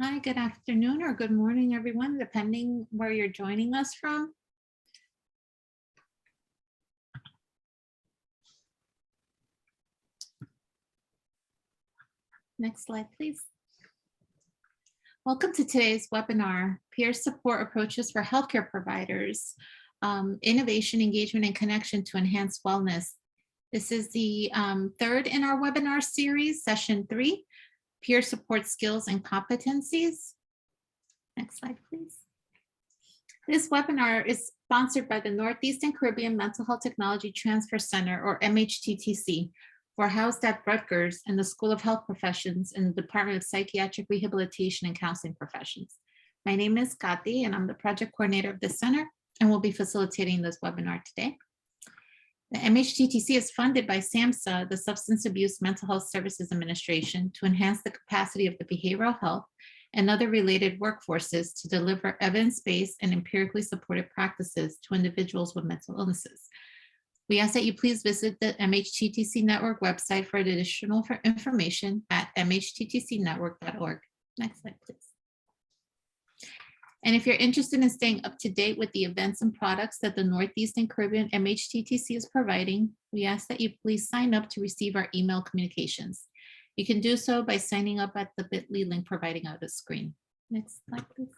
Hi, good afternoon or good morning, everyone, depending where you're joining us from. Next slide, please. Welcome to today's webinar, Peer Support Approaches for Healthcare Providers, Innovation, Engagement, and Connection to Enhance Wellness. This is the third in our webinar series, session 3, Peer Support Skills and Competencies. Next slide, please. This webinar is sponsored by the Northeastern Caribbean Mental Health Technology Transfer Center, or MHTTC. We're housed at Rutgers in the School of Health Professions in the Department of Psychiatric Rehabilitation and Counseling Professions. My name is Kati, and I'm the project coordinator of the center, and we'll be facilitating this webinar today. The MHTTC is funded by SAMHSA, the Substance Abuse Mental Health Services Administration, to enhance the capacity of the behavioral health and other related workforces to deliver evidence-based and empirically supported practices to individuals with mental illnesses. We ask that you please visit the MHTTC Network website for additional information at mhttcnetwork.org. Next slide, please. And if you're interested in staying up to date with the events and products that the Northeastern Caribbean MHTTC is providing, we ask that you please sign up to receive our email communications. You can do so by signing up at the bit.ly link providing on the screen. Next slide, please.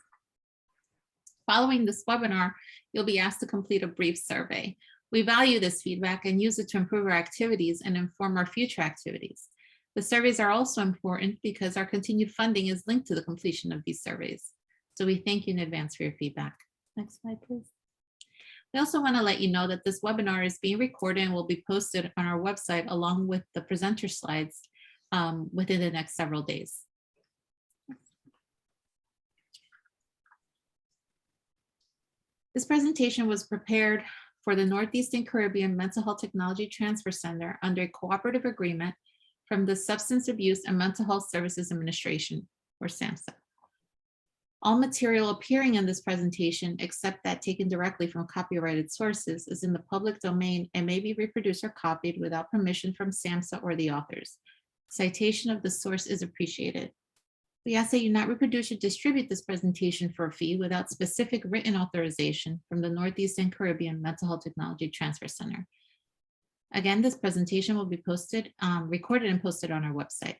Following this webinar, you'll be asked to complete a brief survey. We value this feedback and use it to improve our activities and inform our future activities. The surveys are also important because our continued funding is linked to the completion of these surveys. So we thank you in advance for your feedback. Next slide, please. We also want to let you know that this webinar is being recorded and will be posted on our website along with the presenter slides within the next several days. This presentation was prepared for the Northeastern Caribbean Mental Health Technology Transfer Center under a cooperative agreement from the Substance Abuse and Mental Health Services Administration, or SAMHSA. All material appearing in this presentation, except that taken directly from copyrighted sources, is in the public domain and may be reproduced or copied without permission from SAMHSA or the authors. Citation of the source is appreciated. We ask that you not reproduce or distribute this presentation for a fee without specific written authorization from the Northeastern Caribbean Mental Health Technology Transfer Center. Again, this presentation will be recorded and posted on our website.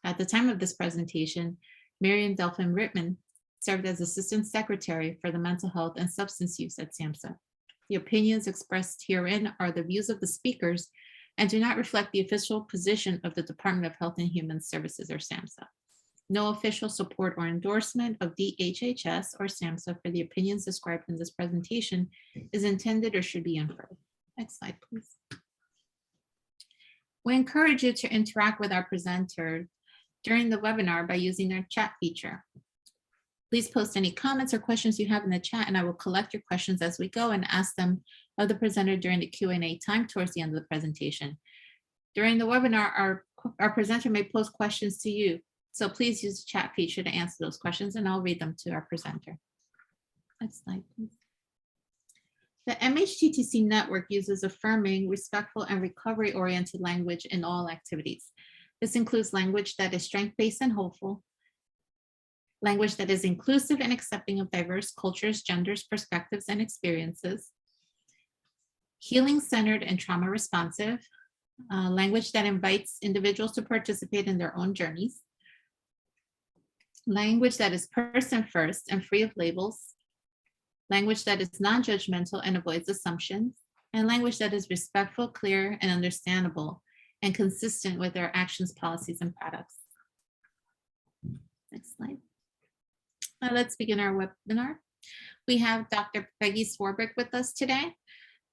At the time of this presentation, Marian Delphin Rittman served as Assistant Secretary for the Mental Health and Substance Use at SAMHSA. The opinions expressed herein are the views of the speakers and do not reflect the official position of the Department of Health and Human Services, or SAMHSA. No official support or endorsement of DHHS or SAMHSA for the opinions described in this presentation is intended or should be inferred. Next slide, please. We encourage you to interact with our presenter during the webinar by using our chat feature. Please post any comments or questions you have in the chat, and I will collect your questions as we go and ask them of the presenter during the Q&A time towards the end of the presentation. During the webinar, our presenter may pose questions to you, so please use the chat feature to answer those questions, and I'll read them to our presenter. Next slide, please. The MHTTC network uses affirming, respectful, and recovery-oriented language in all activities. This includes language that is strength-based and hopeful, language that is inclusive and accepting of diverse cultures, genders, perspectives, and experiences, healing-centered and trauma-responsive, language that invites individuals to participate in their own journeys, language that is person-first and free of labels, language that is non-judgmental and avoids assumptions, and language that is respectful, clear, and understandable, and consistent with their actions, policies, and products. Next slide. Let's begin our webinar. We have Dr. Peggy Swarbrick with us today.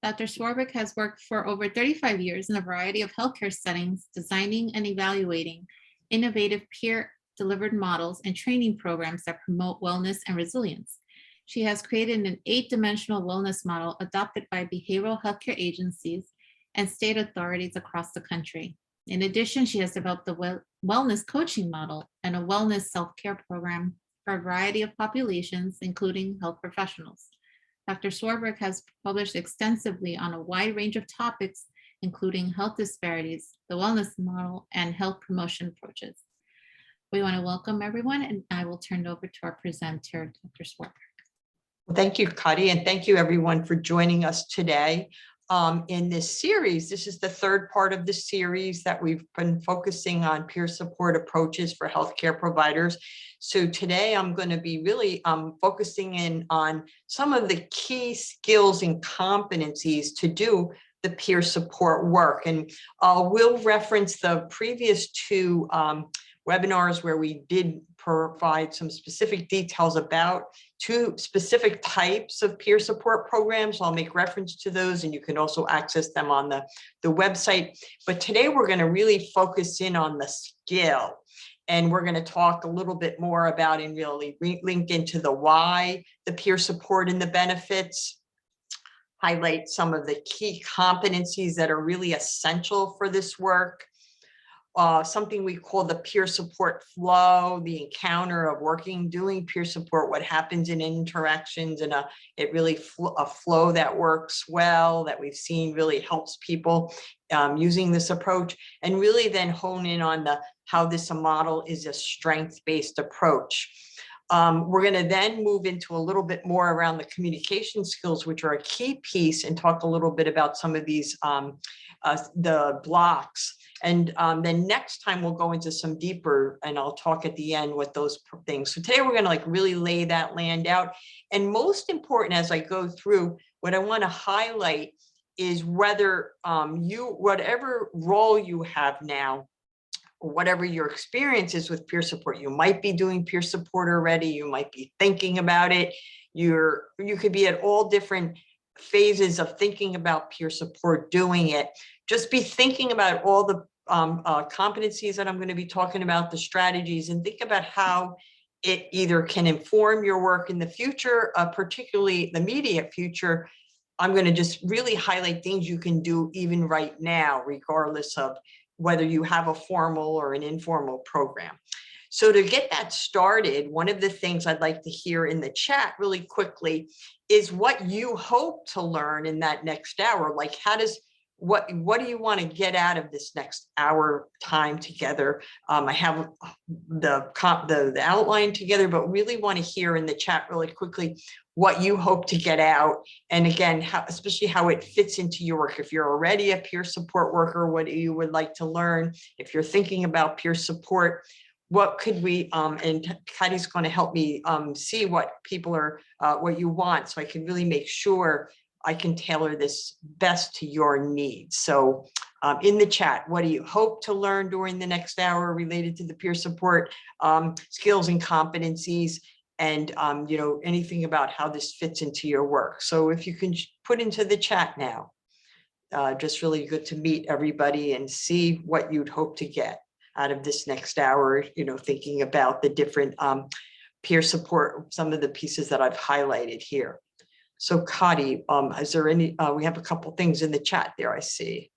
Dr. Swarbrick has worked for over 35 years in a variety of healthcare settings, designing and evaluating innovative peer-delivered models and training programs that promote wellness and resilience. She has created an 8-dimensional wellness model adopted by behavioral healthcare agencies and state authorities across the country. In addition, she has developed the wellness coaching model and a wellness self-care program for a variety of populations, including health professionals. Dr. Swarbrick has published extensively on a wide range of topics, including health disparities, the wellness model, and health promotion approaches. We want to welcome everyone, and I will turn it over to our presenter, Dr. Swartz. Well, thank you, Cuddy, and thank you everyone for joining us today. In this series, this is the third part of the series that we've been focusing on peer support approaches for healthcare providers. So today I'm going to be really focusing in on some of the key skills and competencies to do the peer support work. And we'll reference the previous two webinars where we did provide some specific details about two specific types of peer support programs. I'll make reference to those, and you can also access them on the website. But today we're going to really focus in on the skill. And we're going to talk a little bit more about and really link into the why, the peer support and the benefits, highlight some of the key competencies that are really essential for this work. Something we call the peer support flow, the encounter of doing peer support, what happens in interactions, and it really a flow that works well, that we've seen really helps people using this approach, and really then hone in on how this model is a strength-based approach. We're going to then move into a little bit more around the communication skills, which are a key piece, and talk a little bit about some of these, the blocks. And then next time we'll go into some deeper, and I'll talk at the end with those things. So today we're going to really lay that land out. And most important, as I go through, what I want to highlight is whether whatever role you have now, or whatever your experience is with peer support, you might be doing peer support already, you might be thinking about it, you could be at all different phases of thinking about peer support, doing it. Just be thinking about all the competencies that I'm going to be talking about, the strategies, and think about how it either can inform your work in the future, particularly the immediate future. I'm going to just really highlight things you can do even right now, regardless of whether you have a formal or an informal program. So to get that started, one of the things I'd like to hear in the chat really quickly is what you hope to learn in that next hour. Like, what do you want to get out of this next hour time together? I have the outline together, but really want to hear in the chat really quickly what you hope to get out. And again, especially how it fits into your work. If you're already a peer support worker, what you would like to learn. If you're thinking about peer support, what could we, and Patty's going to help me see what people are, what you want, so I can really make sure I can tailor this best to your needs. So in the chat, what do you hope to learn during the next hour related to the peer support skills and competencies, and anything about how this fits into your work. So if you can put into the chat now, just really good to meet everybody and see what you'd hope to get out of this next hour, thinking about the different peer support, some of the pieces that I've highlighted here. So Kadi, is there any, we have a couple things in the chat there, I see.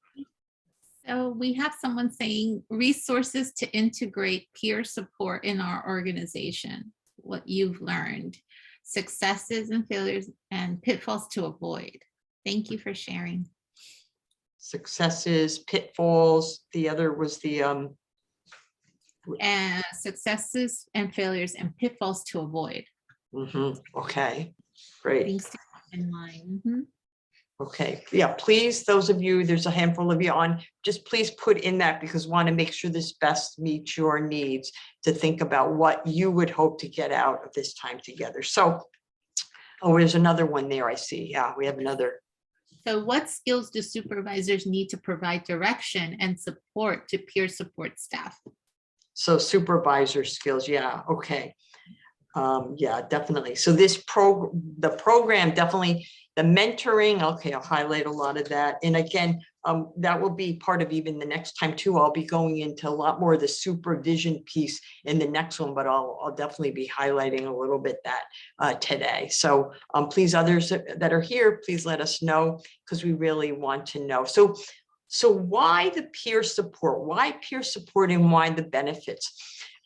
So we have someone saying resources to integrate peer support in our organization, what you've learned, successes and failures and pitfalls to avoid. Thank you for sharing. Successes, pitfalls, the other was the and successes and failures and pitfalls to avoid. Okay, great. Things to keep in mind. Okay, yeah, please, those of you, there's a handful of you on, just please put in that, because want to make sure this best meets your needs, to think about what you would hope to get out of this time together. So, oh, there's another one there, I see. Yeah, we have another. So what skills do supervisors need to provide direction and support to peer support staff? So supervisor skills, yeah, okay. Yeah, definitely. So the program definitely, the mentoring, okay, I'll highlight a lot of that. And again, that will be part of even the next time too. I'll be going into a lot more of the supervision piece in the next one, but I'll definitely be highlighting a little bit that today. So please, others that are here, please let us know, because we really want to know. So why the peer support? Why peer support, and why the benefits?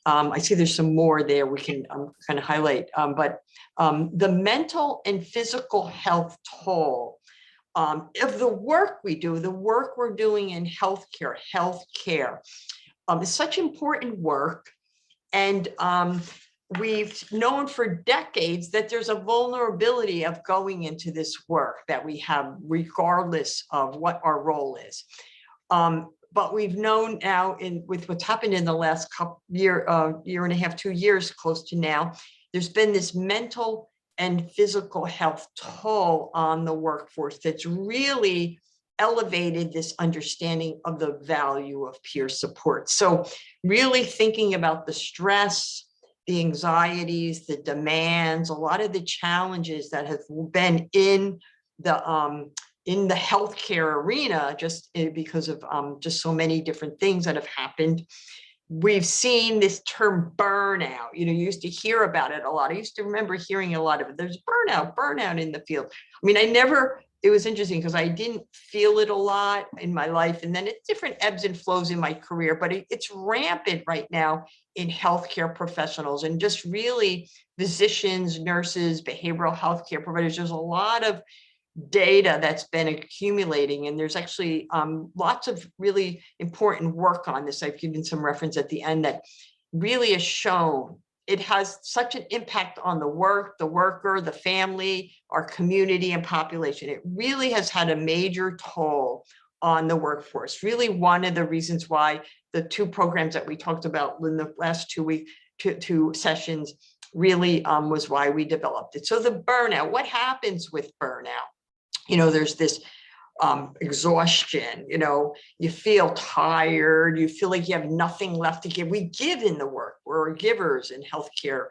I see there's some more there we can kind of highlight, but the mental and physical health toll of the work we do, the work we're doing in healthcare is such important work. And we've known for decades that there's a vulnerability of going into this work that we have, regardless of what our role is. But we've known now with what's happened in the last year and a half, 2 years close to now, there's been this mental and physical health toll on the workforce that's really elevated this understanding of the value of peer support. So really thinking about the stress, the anxieties, the demands, a lot of the challenges that have been in the healthcare arena, just because of just so many different things that have happened. We've seen this term burnout. You used to hear about it a lot. I used to remember hearing a lot of it. There's burnout in the field. I mean, it was interesting because I didn't feel it a lot in my life. And then it's different ebbs and flows in my career, but it's rampant right now in healthcare professionals and just really physicians, nurses, behavioral healthcare providers. There's a lot of data that's been accumulating, and there's actually lots of really important work on this. I've given some reference at the end that really has shown it has such an impact on the worker, the family, our community and population. It really has had a major toll on the workforce. Really one of the reasons why the 2 programs that we talked about in the last 2 sessions really was why we developed it. So the burnout, what happens with burnout? There's this exhaustion, you feel tired, you feel like you have nothing left to give. We give in the work, we're givers in healthcare.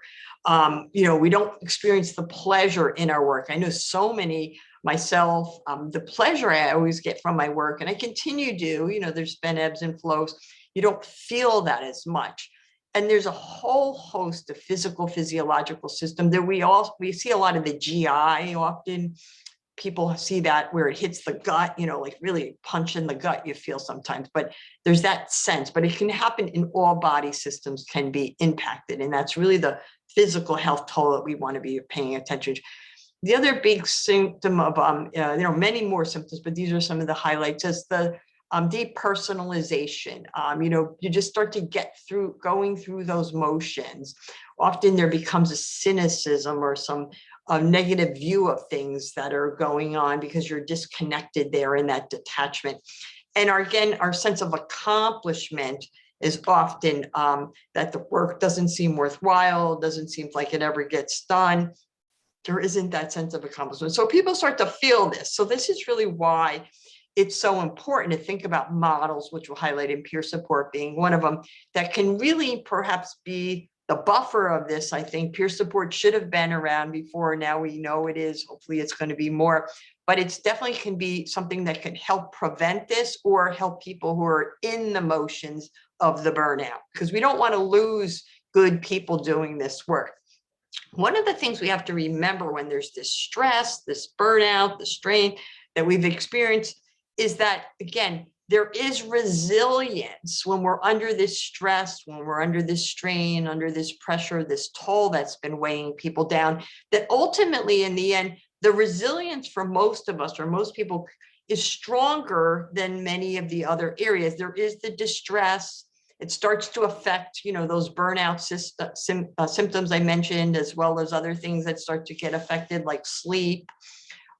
We don't experience the pleasure in our work. I know so many, myself, the pleasure I always get from my work, and I continue to, there's been ebbs and flows. You don't feel that as much. And there's a whole host of physiological systems that we see a lot of the GI often. People see that where it hits the gut, like really punch in the gut you feel sometimes, but there's that sense, but it can happen in all body systems can be impacted. And that's really the physical health toll that we want to be paying attention to. The other big symptom of, many more symptoms, but these are some of the highlights, is the depersonalization. You just start to going through those motions. Often there becomes a cynicism or some negative view of things that are going on because you're disconnected there in that detachment. And our sense of accomplishment is often that the work doesn't seem worthwhile, doesn't seem like it ever gets done. There isn't that sense of accomplishment. So people start to feel this. So this is really why it's so important to think about models, which we'll highlight in peer support being one of them, that can really perhaps be the buffer of this. I think peer support should have been around before. Now we know it is. Hopefully it's going to be more, but it's definitely can be something that can help prevent this or help people who are in the motions of the burnout, because we don't want to lose good people doing this work. One of the things we have to remember when there's this stress, this burnout, the strain that we've experienced is that, again, there is resilience when we're under this stress, when we're under this strain, under this pressure, this toll that's been weighing people down, that ultimately in the end, the resilience for most of us or most people is stronger than many of the other areas. There is the distress. It starts to affect, those burnout symptoms I mentioned, as well as other things that start to get affected like sleep,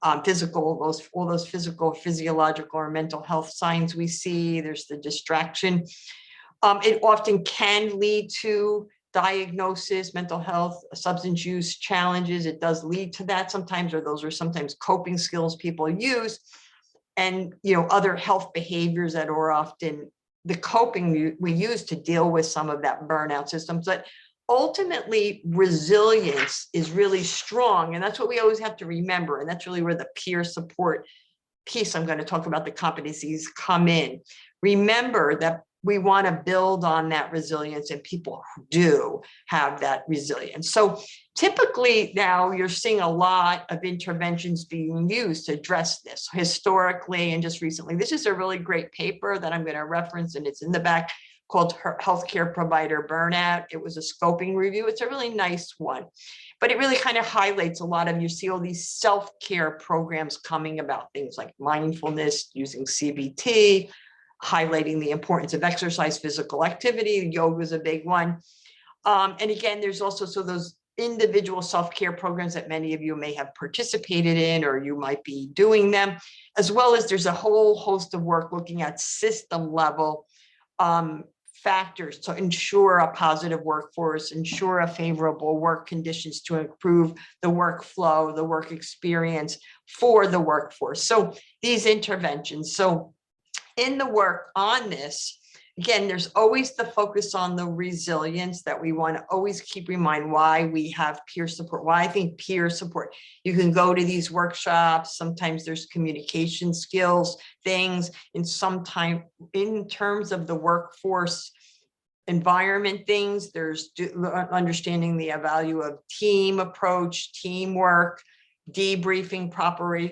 all those physical, physiological or mental health signs we see. There's the distraction. It often can lead to diagnosis, mental health, substance use challenges. It does lead to that sometimes, or those are sometimes coping skills people use. And, other health behaviors that are often the coping we use to deal with some of that burnout systems. But ultimately, resilience is really strong. And that's what we always have to remember. And that's really where the peer support piece I'm going to talk about, the competencies, come in. Remember that we want to build on that resilience, and people who do have that resilience. So typically now you're seeing a lot of interventions being used to address this historically and just recently. This is a really great paper that I'm going to reference, and it's in the back, called Healthcare Provider Burnout. It was a scoping review. It's a really nice one, but it really kind of highlights a lot of, you see all these self-care programs coming about, things like mindfulness, using CBT, highlighting the importance of exercise, physical activity. Yoga is a big one. And again, there's also those individual self-care programs that many of you may have participated in, or you might be doing them, as well as there's a whole host of work looking at system level factors to ensure a positive workforce, ensure a favorable work conditions to improve the workflow, the work experience for the workforce. So these interventions. So in the work on this, again, there's always the focus on the resilience that we want to always keep in mind why we have peer support, why I think peer support. You can go to these workshops. Sometimes there's communication skills things, and sometimes in terms of the workforce environment things, there's understanding the value of team approach, teamwork, debriefing, proper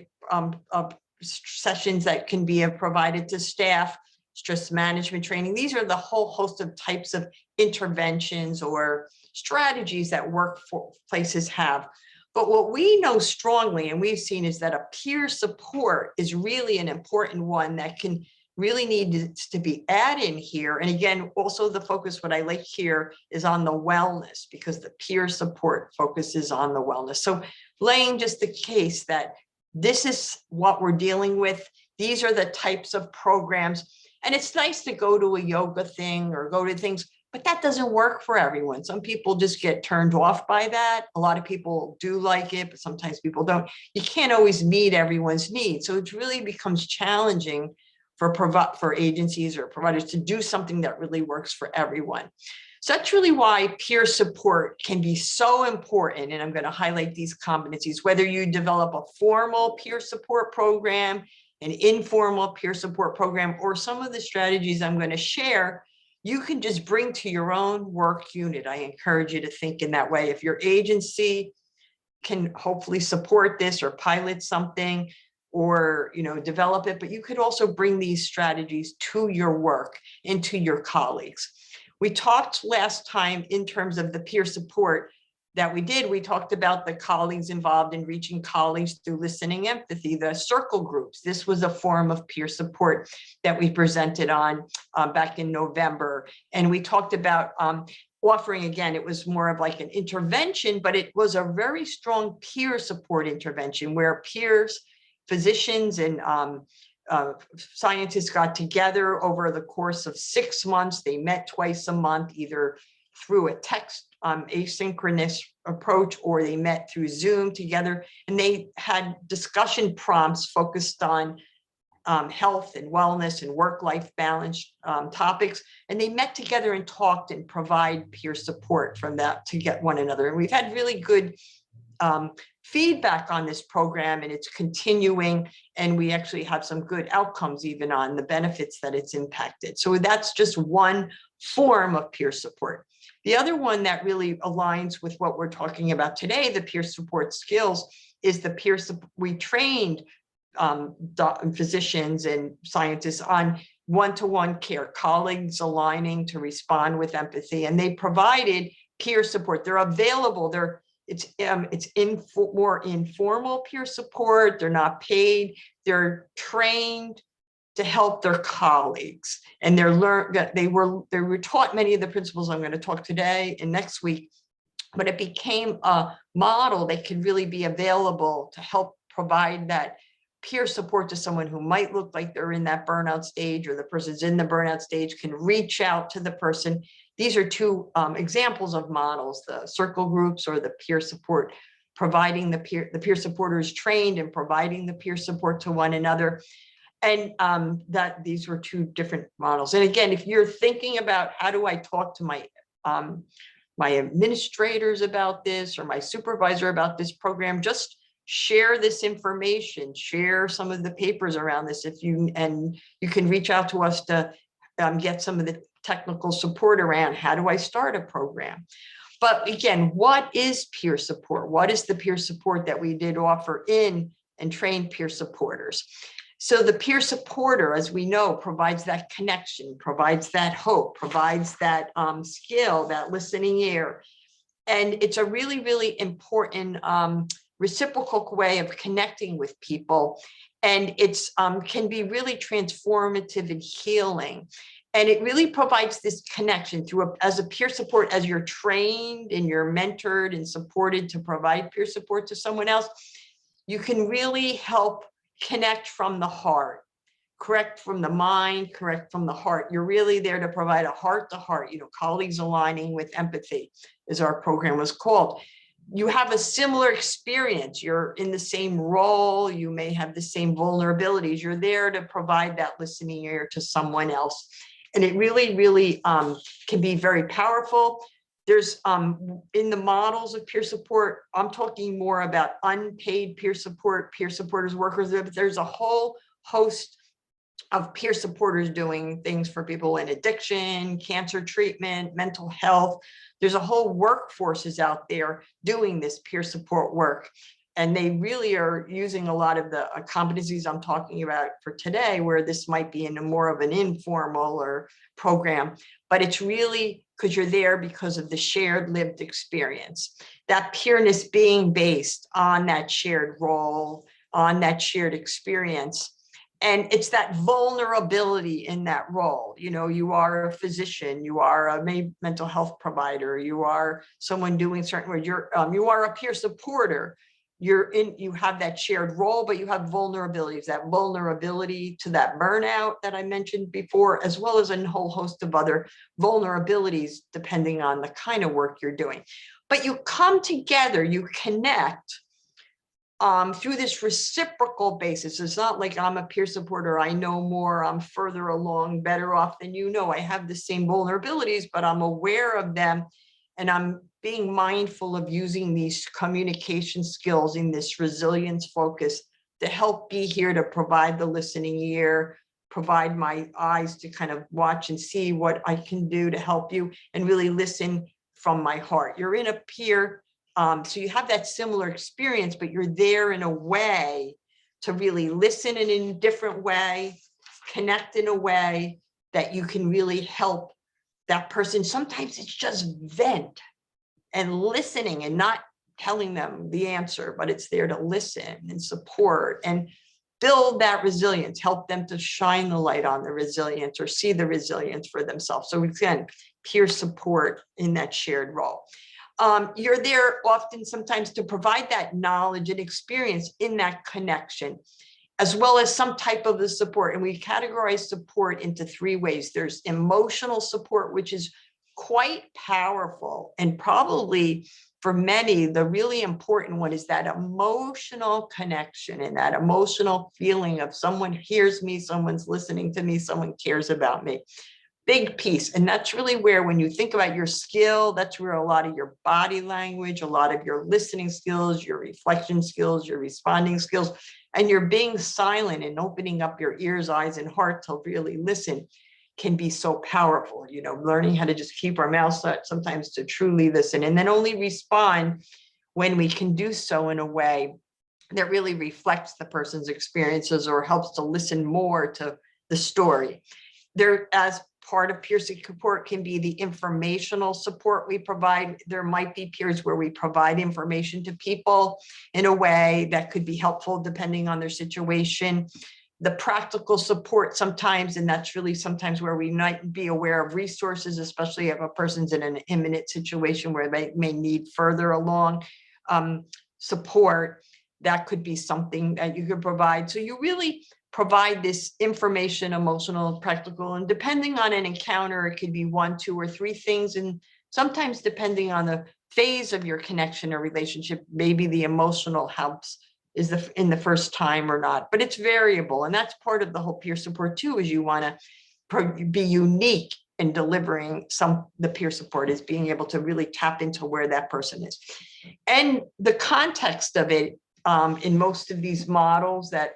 sessions that can be provided to staff, stress management training. These are the whole host of types of interventions or strategies that workplaces have. But what we know strongly and we've seen is that a peer support is really an important one that can really needs to be added here. And again, also the focus, what I like here is on the wellness, because the peer support focuses on the wellness. So laying just the case that this is what we're dealing with. These are the types of programs. And it's nice to go to a yoga thing or go to things, but that doesn't work for everyone. Some people just get turned off by that. A lot of people do like it, but sometimes people don't. You can't always meet everyone's needs. So it really becomes challenging for agencies or providers to do something that really works for everyone. So that's really why peer support can be so important. And I'm going to highlight these competencies, whether you develop a formal peer support program, an informal peer support program, or some of the strategies I'm going to share, you can just bring to your own work unit. I encourage you to think in that way. If your agency can hopefully support this or pilot something, or develop it, but you could also bring these strategies to your work and to your colleagues. We talked last time in terms of the peer support that we did. We talked about the colleagues involved in reaching colleagues through listening empathy, the circle groups. This was a form of peer support that we presented on back in November. And we talked about offering, again, it was more of like an intervention, but it was a very strong peer support intervention where peers, physicians and scientists got together over the course of 6 months. They met twice a month, either through a text asynchronous approach, or they met through Zoom together, and they had discussion prompts focused on health and wellness and work-life balance topics. And they met together and talked and provide peer support from that to get one another. And we've had really good feedback on this program, and it's continuing, and we actually have some good outcomes even on the benefits that it's impacted. So that's just one form of peer support. The other one that really aligns with what we're talking about today, the peer support skills, is the peer support. We trained physicians and scientists on one-to-one care, colleagues aligning to respond with empathy, and they provided peer support. They're available. It's more informal peer support. They're not paid. They're trained to help their colleagues, and they were taught many of the principles I'm going to talk today and next week. But it became a model that could really be available to help provide that peer support to someone who might look like they're in that burnout stage, or the person's in the burnout stage, can reach out to the person. These are two examples of models, the circle groups or the peer support, providing the peer supporters trained and providing the peer support to one another. And that these were two different models. And again, if you're thinking about how do I talk to my administrators about this, or my supervisor about this program, just share this information, share some of the papers around this. And you can reach out to us to get some of the technical support around how do I start a program. But again, what is peer support? What is the peer support that we did offer in and train peer supporters? So the peer supporter, as we know, provides that connection, provides that hope, provides that skill, that listening ear. And it's a really, really important reciprocal way of connecting with people. And it's can be really transformative and healing. And it really provides this connection through as a peer support, as you're trained and you're mentored and supported to provide peer support to someone else, you can really help connect from the heart, correct from the mind, correct from the heart. You're really there to provide a heart to heart, colleagues aligning with empathy, as our program was called. You have a similar experience. You're in the same role. You may have the same vulnerabilities. You're there to provide that listening ear to someone else. And it really, really can be very powerful. There's in the models of peer support, I'm talking more about unpaid peer support, peer supporters, workers. There's a whole host of peer supporters doing things for people in addiction, cancer treatment, mental health. There's a whole workforces out there doing this peer support work. And they really are using a lot of the competencies I'm talking about for today, where this might be in a more of an informal or program, but it's really because you're there because of the shared lived experience. That peerness being based on that shared role, on that shared experience. And it's that vulnerability in that role. You are a physician, you are a mental health provider, you are someone doing certain work, you are a peer supporter. You have that shared role, but you have vulnerabilities, that vulnerability to that burnout that I mentioned before, as well as a whole host of other vulnerabilities, depending on the kind of work you're doing. But you come together, you connect through this reciprocal basis. It's not like I'm a peer supporter, I know more, I'm further along, better off than I have the same vulnerabilities, but I'm aware of them. And I'm being mindful of using these communication skills in this resilience focus to help be here to provide the listening ear, provide my eyes to kind of watch and see what I can do to help you, and really listen from my heart. You're in a peer, so you have that similar experience, but you're there in a way to really listen in a different way, connect in a way that you can really help that person. Sometimes it's just vent and listening and not telling them the answer, but it's there to listen and support and build that resilience, help them to shine the light on the resilience or see the resilience for themselves. So again, peer support in that shared role. You're there often sometimes to provide that knowledge and experience in that connection, as well as some type of the support. And we categorize support into 3 ways. There's emotional support, which is quite powerful. And probably for many, the really important one is that emotional connection and that emotional feeling of someone hears me, someone's listening to me, someone cares about me. Big piece. And that's really where, when you think about your skill, that's where a lot of your body language, a lot of your listening skills, your reflection skills, your responding skills, and you're being silent and opening up your ears, eyes, and heart to really listen can be so powerful. Learning how to just keep our mouth shut sometimes to truly listen, and then only respond when we can do so in a way that really reflects the person's experiences or helps to listen more to the story. There, as part of peer support, can be the informational support we provide. There might be peers where we provide information to people in a way that could be helpful depending on their situation. The practical support sometimes, and that's really sometimes where we might be aware of resources, especially if a person's in an imminent situation where they may need further along support. That could be something that you could provide. So you really provide this information, emotional, practical, and depending on an encounter, it could be 1, 2, or 3 things. And sometimes depending on the phase of your connection or relationship, maybe the emotional helps is in the first time or not, but it's variable. And that's part of the whole peer support too, is you want to be unique in delivering the peer support, is being able to really tap into where that person is. And the context of it, in most of these models that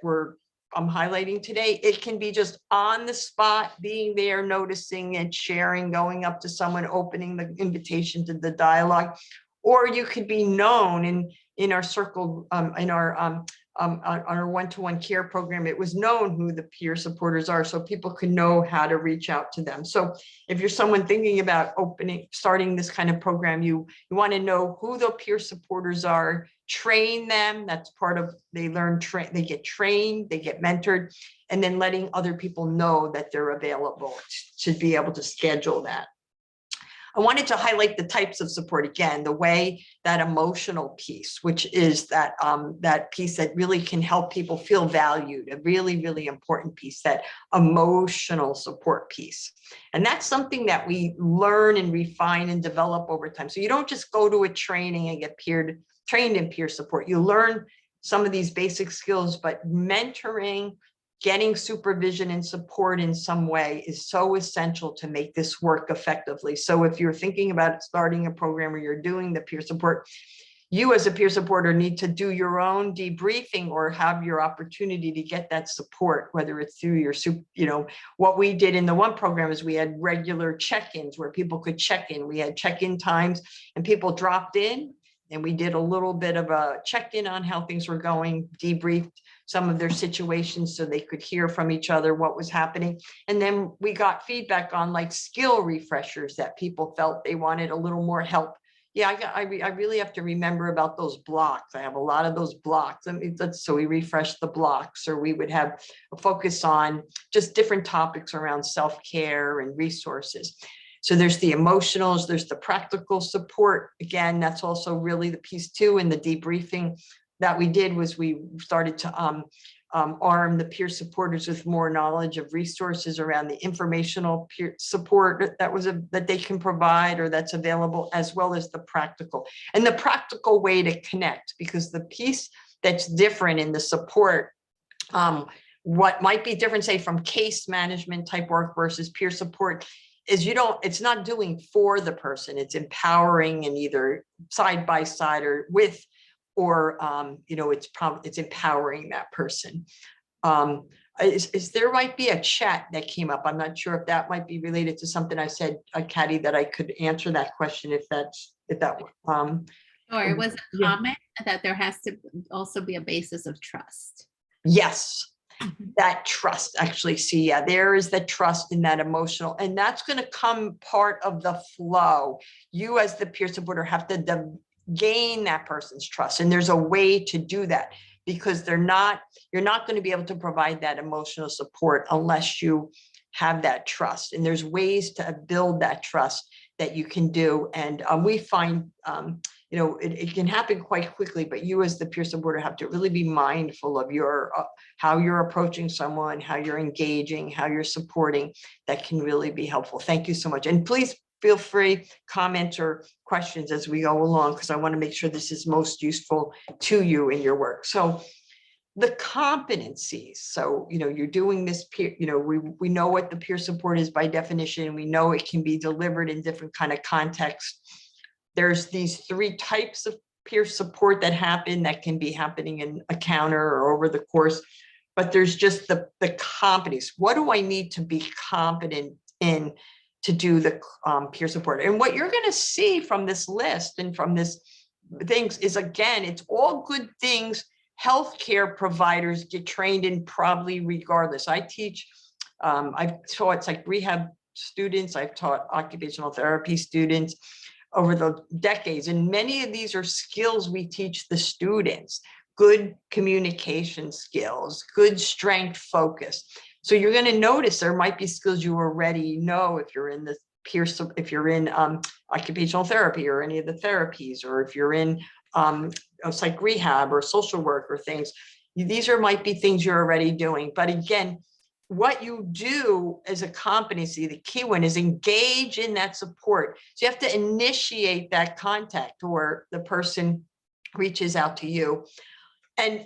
I'm highlighting today, it can be just on the spot, being there, noticing and sharing, going up to someone, opening the invitation to the dialogue, or you could be known in our circle, in our one-to-one care program. It was known who the peer supporters are, so people can know how to reach out to them. So if you're someone thinking about starting this kind of program, you want to know who the peer supporters are, train them. That's part of, they learn, they get trained, they get mentored, and then letting other people know that they're available to be able to schedule that. I wanted to highlight the types of support again, the way that emotional piece, which is that that piece that really can help people feel valued, a really, really important piece, that emotional support piece. And that's something that we learn and refine and develop over time. So you don't just go to a training and get trained in peer support. You learn some of these basic skills, but mentoring, getting supervision and support in some way is so essential to make this work effectively. So if you're thinking about starting a program or you're doing the peer support, you as a peer supporter need to do your own debriefing or have your opportunity to get that support, whether it's through your, what we did in the one program is we had regular check-ins where people could check in. We had check-in times and people dropped in and we did a little bit of a check-in on how things were going, debriefed some of their situations so they could hear from each other what was happening. And then we got feedback on like skill refreshers that people felt they wanted a little more help. Yeah, I really have to remember about those blocks. I have a lot of those blocks. So we refresh the blocks, or we would have a focus on just different topics around self-care and resources. So there's the emotionals, there's the practical support. Again, that's also really the piece too. In the debriefing that we did was we started to arm the peer supporters with more knowledge of resources around the informational peer support that they can provide or that's available, as well as the practical way to connect, because the piece that's different in the support, what might be different, say, from case management type work versus peer support, is it's not doing for the person, it's empowering, and either side by side or with, or it's empowering that person. There might be a chat that came up. I'm not sure if that might be related to something I said, Kathy, that I could answer that question if that. Or it was a Yeah. comment that there has to also be a basis of trust. Yes. That trust, actually, see, yeah, there is the trust in that emotional, and that's going to come part of the flow. You as the peer supporter have to gain that person's trust, and there's a way to do that, because you're not going to be able to provide that emotional support unless you have that trust. And there's ways to build that trust that you can do. And we find it can happen quite quickly, but you as the peer supporter have to really be mindful of your how you're approaching someone, how you're engaging, how you're supporting. That can really be helpful. Thank you so much. And please feel free, comments or questions as we go along, because I want to make sure this is most useful to you in your work. So the competencies. So, you're doing this peer, we know what the peer support is by definition. We know it can be delivered in different kind of contexts. There's these 3 types of peer support that can be happening in a counter or over the course, but there's just the competencies. What do I need to be competent in to do the peer support? And what you're going to see from this list and from this things is, again, it's all good things healthcare providers get trained in, probably regardless. I teach, I've taught psych rehab students, I've taught occupational therapy students over the decades, and many of these are skills we teach the students. Good communication skills, good strength focus. So you're going to notice there might be skills you already know if you're in the if you're in occupational therapy or any of the therapies, or if you're in psych rehab or social work or things. These might be things you're already doing. But again, what you do as a competency, the key one is engage in that support. So you have to initiate that contact, or the person reaches out to you. And,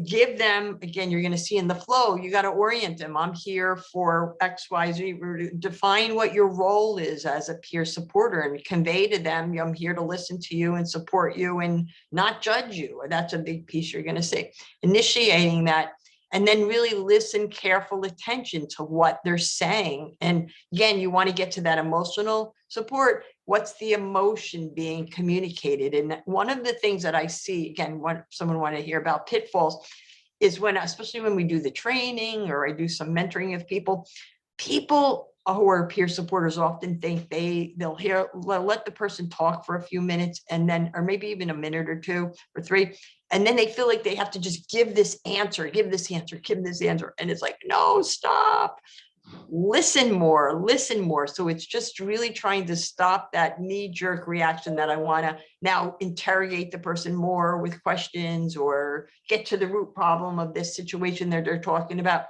give them, again, you're going to see in the flow, you got to orient them. I'm here for X, Y, Z. Define what your role is as a peer supporter and convey to them, I'm here to listen to you and support you and not judge you. That's a big piece you're going to see. Initiating that, and then really listen careful attention to what they're saying. And again, you want to get to that emotional support. What's the emotion being communicated? And one of the things that I see, again, when someone want to hear about pitfalls, is when, especially when we do the training or I do some mentoring of people or peer supporters often think they'll let the person talk for a few minutes and then, or maybe even a minute or two or three. And then they feel like they have to just give this answer, give this answer, give this answer. And it's like, no, stop. Listen more, listen more. So it's just really trying to stop that knee-jerk reaction that I want to now interrogate the person more with questions or get to the root problem of this situation that they're talking about.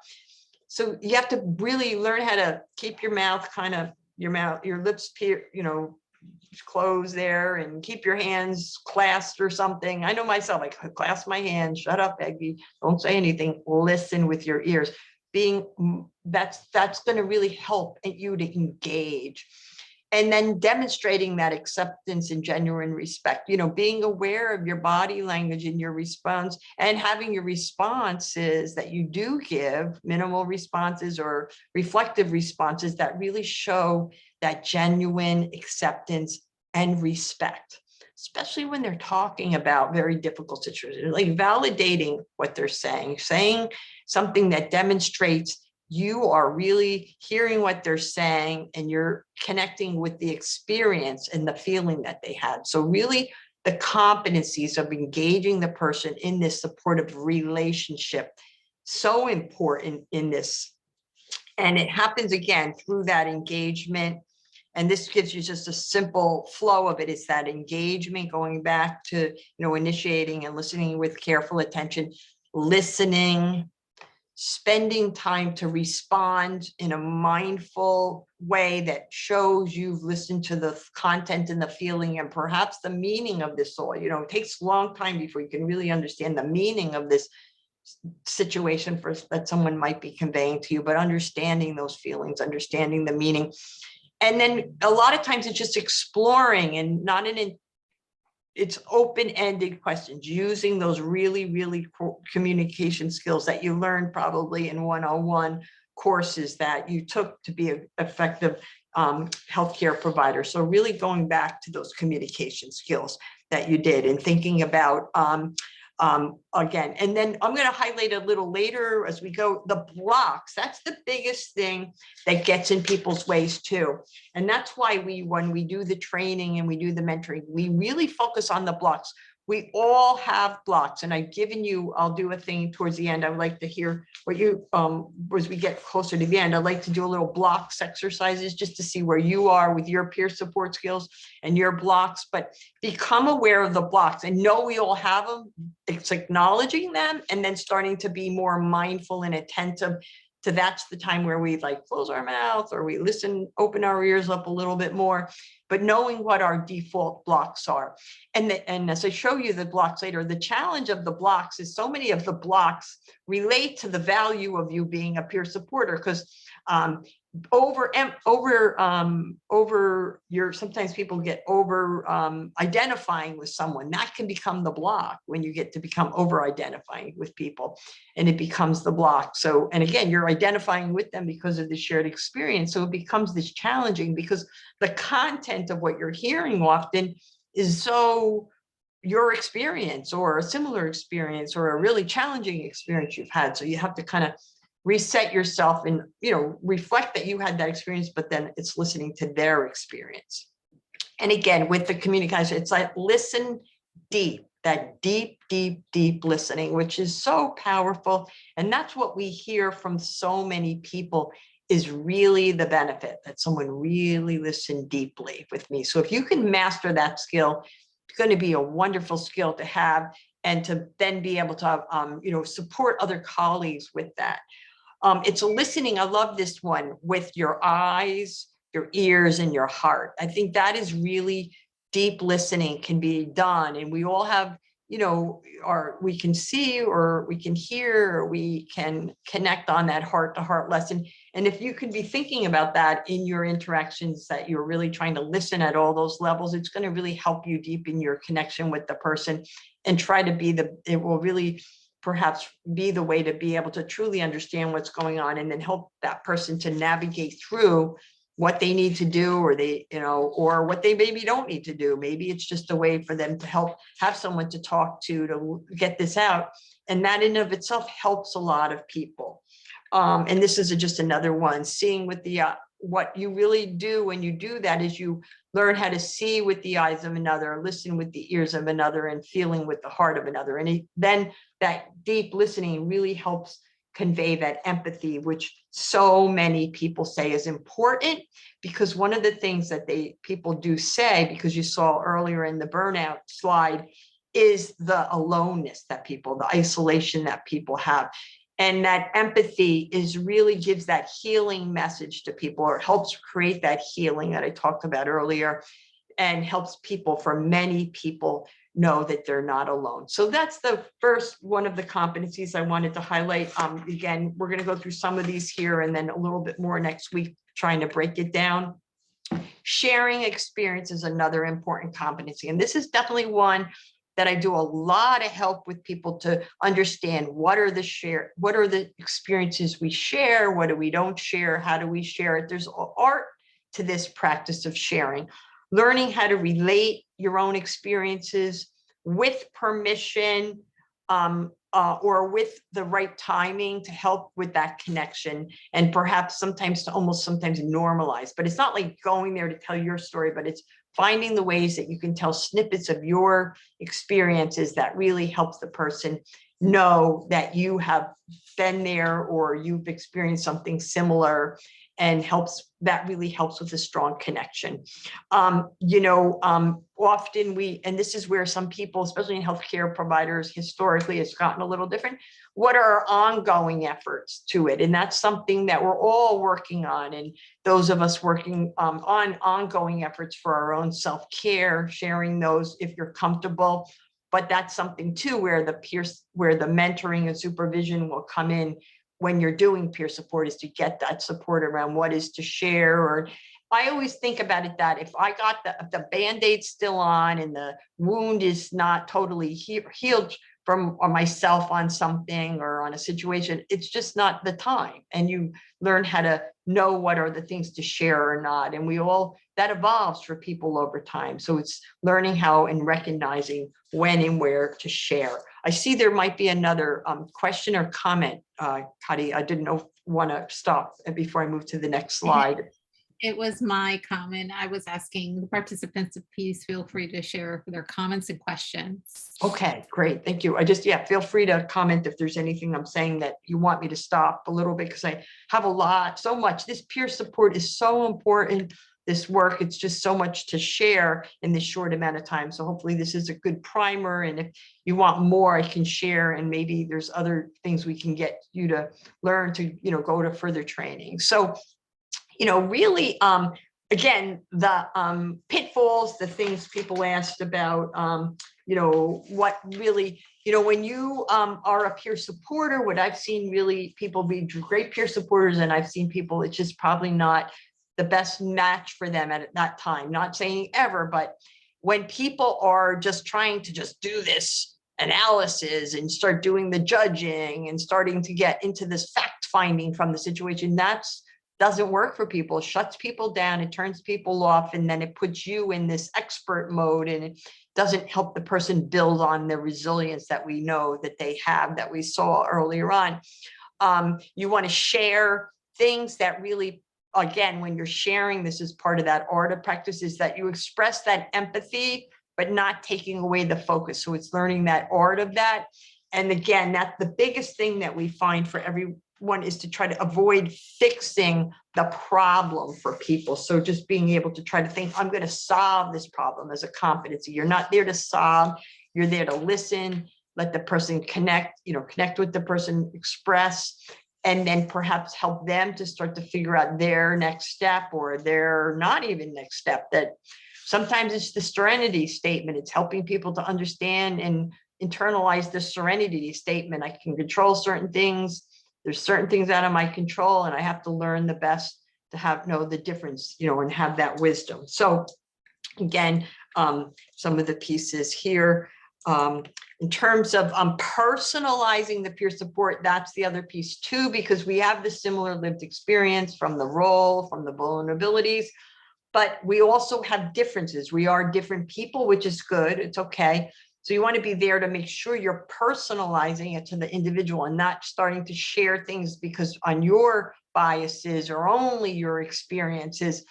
So you have to really learn how to keep your mouth your lips, closed there, and keep your hands clasped or something. I know myself, I clasp my hands, shut up, Eggy, don't say anything, listen with your ears. That's going to really help you to engage. And then demonstrating that acceptance and genuine respect, being aware of your body language and your response, and having your responses that you do give, minimal responses or reflective responses that really show that genuine acceptance and respect, especially when they're talking about very difficult situations, like validating what they're saying something that demonstrates you are really hearing what they're saying and you're connecting with the experience and the feeling that they had. So really the competencies of engaging the person in this supportive relationship, so important in this. And it happens again through that engagement. And this gives you just a simple flow of it. It's that engagement, going back to, initiating and listening with careful attention, listening, spending time to respond in a mindful way that shows you've listened to the content and the feeling and perhaps the meaning of this all. It takes a long time before you can really understand the meaning of this situation that someone might be conveying to you, but understanding those feelings, understanding the meaning. And then a lot of times it's just exploring and not it's open-ended questions, using those really, really communication skills that you learned probably in 101 courses that you took to be an effective healthcare provider. So really going back to those communication skills that you did and thinking about again, and then I'm going to highlight a little later as we go, the blocks. That's the biggest thing that gets in people's ways too. And that's why when we do the training and we do the mentoring, we really focus on the blocks. We all have blocks, and I'll do a thing towards the end. I would like to hear what you, as we get closer to the end, I'd like to do a little blocks exercises just to see where you are with your peer support skills and your blocks, but become aware of the blocks and know we all have them. It's acknowledging them and then starting to be more mindful and attentive to that's the time where we close our mouth or we listen, open our ears up a little bit more, but knowing what our default blocks are. And as I show you the blocks later, the challenge of the blocks is so many of the blocks relate to the value of you being a peer supporter, because sometimes people get over identifying with someone. That can become the block when you get to become over identifying with people, and it becomes the block. So, and again, you're identifying with them because of the shared experience. So it becomes this challenging because the content of what you're hearing often is so your experience or a similar experience or a really challenging experience you've had. So you have to kind of reset yourself and, reflect that you had that experience, but then it's listening to their experience. And again, with the communication, it's like listen deep, that deep, deep, deep listening, which is so powerful. And that's what we hear from so many people is really the benefit, that someone really listened deeply with me. So if you can master that skill, it's going to be a wonderful skill to have, and to then be able to, support other colleagues with that. It's listening. I love this one, with your eyes, your ears, and your heart. I think that is really deep listening can be done. And we all have, we can see or we can hear, or we can connect on that heart to heart lesson. And if you can be thinking about that in your interactions, that you're really trying to listen at all those levels, it's going to really help you deepen your connection with the person and try to it will really perhaps be the way to be able to truly understand what's going on, and then help that person to navigate through what they need to do, or what they maybe don't need to do. Maybe it's just a way for them to have someone to talk to get this out. And that in of itself helps a lot of people. And this is just another one, seeing with the what you really do when you do that is you learn how to see with the eyes of another, listen with the ears of another, and feeling with the heart of another. And then that deep listening really helps convey that empathy, which so many people say is important, because one of the things that people do say, because you saw earlier in the burnout slide, is the aloneness that the isolation that people have. And that empathy really gives that healing message to people, or helps create that healing that I talked about earlier, and helps many people know that they're not alone. So that's the first one of the competencies I wanted to highlight. Again, we're going to go through some of these here and then a little bit more next week, trying to break it down. Sharing experience is another important competency. And this is definitely one that I do a lot of help with people to understand what are the experiences we share, what do we don't share, how do we share it. There's art to this practice of sharing. Learning how to relate your own experiences with permission, or with the right timing to help with that connection, and perhaps sometimes normalize. But it's not like going there to tell your story, but it's finding the ways that you can tell snippets of your experiences that really helps the person know that you have been there or you've experienced something similar, and really helps with a strong connection. Often and this is where some people, especially in healthcare providers, historically, it's gotten a little different. What are our ongoing efforts to it? And that's something that we're all working on. And those of us working on ongoing efforts for our own self-care, sharing those if you're comfortable. But that's something too, where the mentoring and supervision will come in when you're doing peer support, is to get that support around what is to share. Or I always think about it that if the Band-Aid's still on and the wound is not totally healed from myself on something or on a situation, it's just not the time. And you learn how to know what are the things to share or not. And that evolves for people over time. So it's learning how and recognizing when and where to share. I see there might be another question or comment, Kadi. I didn't know if you want to stop before I move to the next slide. It was my comment. I was asking the participants to please feel free to share their comments and questions. Okay, great. Thank you. Feel free to comment if there's anything I'm saying that you want me to stop a little bit, because I have so much. This peer support is so important. This work, it's just so much to share in this short amount of time. So hopefully this is a good primer. And if you want more, I can share, and maybe there's other things we can get you to learn to, go to further training. So, really, again, the pitfalls, the things people asked about, what really, when you are a peer supporter, what I've seen really people be great peer supporters, and I've seen people, it's just probably not the best match for them at that time. Not saying ever, but when people are just trying to just do this analysis and start doing the judging and starting to get into this fact finding from the situation, that's doesn't work for people. It shuts people down, it turns people off, and then it puts you in this expert mode, and it doesn't help the person build on the resilience that we know that they have, that we saw earlier on. You want to share things that really, again, when you're sharing, this is part of that art of practice, is that you express that empathy, but not taking away the focus. So it's learning that art of that. And again, that's the biggest thing that we find for everyone, is to try to avoid fixing the problem for people. So just being able to try to think, I'm going to solve this problem as a competency. You're not there to solve, you're there to listen, let the person connect with the person, express, and then perhaps help them to start to figure out their next step, or their not even next step. That sometimes it's the serenity statement. It's helping people to understand and internalize the serenity statement. I can control certain things. There's certain things out of my control, and I have to learn the best to know the difference, and have that wisdom. So again, some of the pieces here. In terms of personalizing the peer support, that's the other piece too, because we have the similar lived experience from the role, from the vulnerabilities, but we also have differences. We are different people, which is good. It's okay. So you want to be there to make sure you're personalizing it to the individual and not starting to share things because on your biases or only your experiences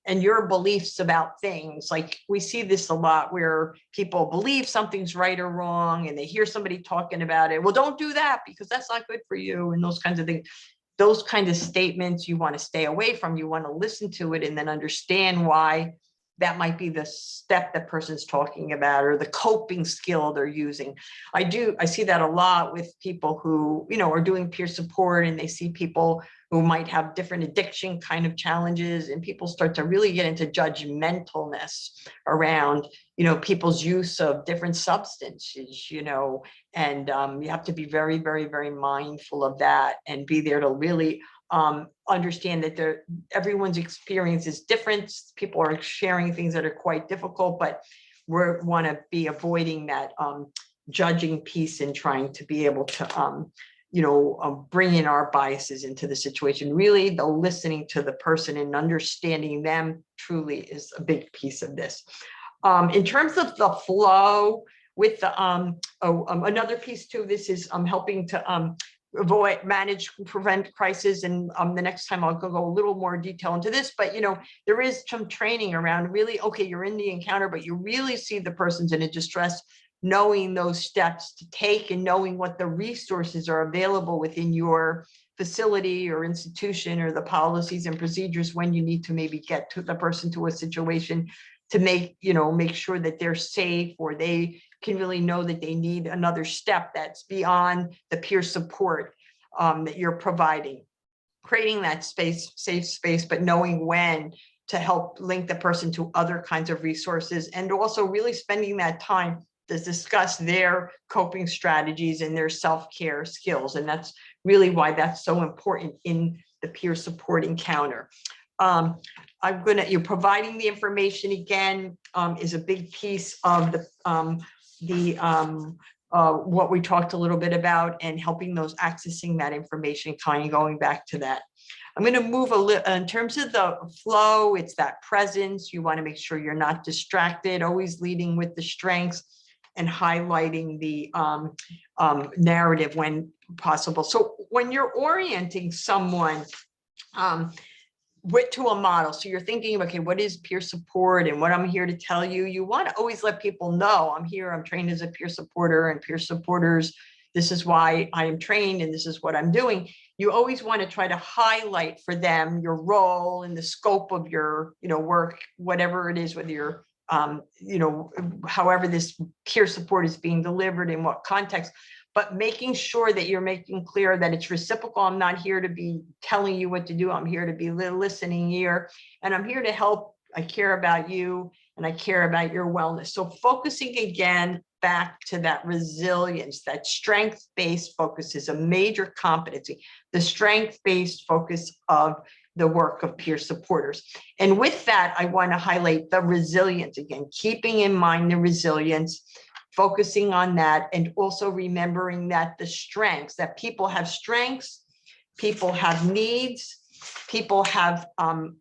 and your beliefs about things. Like we see this a lot where people believe something's right or wrong and they hear somebody talking about it. Well, don't do that because that's not good for you and those kinds of things. Those kinds of statements you want to stay away from. You want to listen to it and then understand why that might be the step that person's talking about or the coping skill they're using. I see that a lot with people who, are doing peer support and they see people who might have different addiction kind of challenges and people start to really get into judgmentalness around, people's use of different substances, and you have to be very, very, very mindful of that and be there to really understand that everyone's experience is different. People are sharing things that are quite difficult, but we want to be avoiding that judging piece and trying to be able to, bring in our biases into the situation. Really, the listening to the person and understanding them truly is a big piece of this. In terms of the flow with the, another piece to this is helping to avoid, manage, prevent crisis. And the next time I'll go a little more detail into this, but there is some training around really, okay, you're in the encounter, but you really see the person's in a distress, knowing those steps to take and knowing what the resources are available within your facility or institution or the policies and procedures when you need to maybe get to the person to a situation to make sure that they're safe or they can really know that they need another step that's beyond the peer support that you're providing. Creating that space, safe space, but knowing when to help link the person to other kinds of resources and also really spending that time to discuss their coping strategies and their self-care skills. And that's really why that's so important in the peer support encounter. You're providing the information again is a big piece of what we talked a little bit about and helping those accessing that information, kind of going back to that. I'm going to move a little in terms of the flow. It's that presence. You want to make sure you're not distracted, always leading with the strengths and highlighting the narrative when possible. So when you're orienting someone to a model, so you're thinking, okay, what is peer support and what I'm here to tell you, you want to always let people know I'm here, I'm trained as a peer supporter and peer supporters. This is why I am trained and this is what I'm doing. You always want to try to highlight for them your role and the scope of your, work, whatever it is, whether you're, however this peer support is being delivered in what context, but making sure that you're making clear that it's reciprocal. I'm not here to be telling you what to do. I'm here to be listening ear, and I'm here to help. I care about you and I care about your wellness. So focusing again back to that resilience, that strength-based focus is a major competency, the strength-based focus of the work of peer supporters. And with that, I want to highlight the resilience again, keeping in mind the resilience, focusing on that, and also remembering that the strengths, that people have strengths, people have needs, people have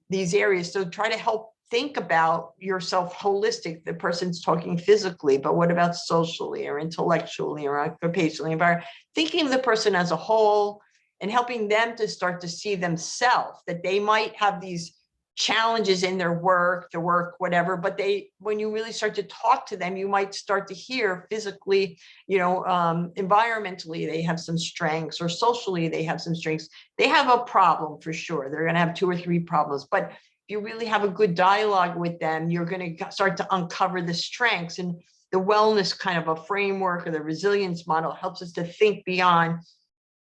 these areas. So try to help think about yourself holistic. The person's talking physically, but what about socially or intellectually or occupationally? Thinking of the person as a whole and helping them to start to see themselves, that they might have these challenges in their work, whatever, but when you really start to talk to them, you might start to hear physically, environmentally, they have some strengths, or socially, they have some strengths. They have a problem for sure. They're going to have 2 or 3 problems, but if you really have a good dialogue with them, you're going to start to uncover the strengths. And the wellness kind of a framework or the resilience model helps us to think beyond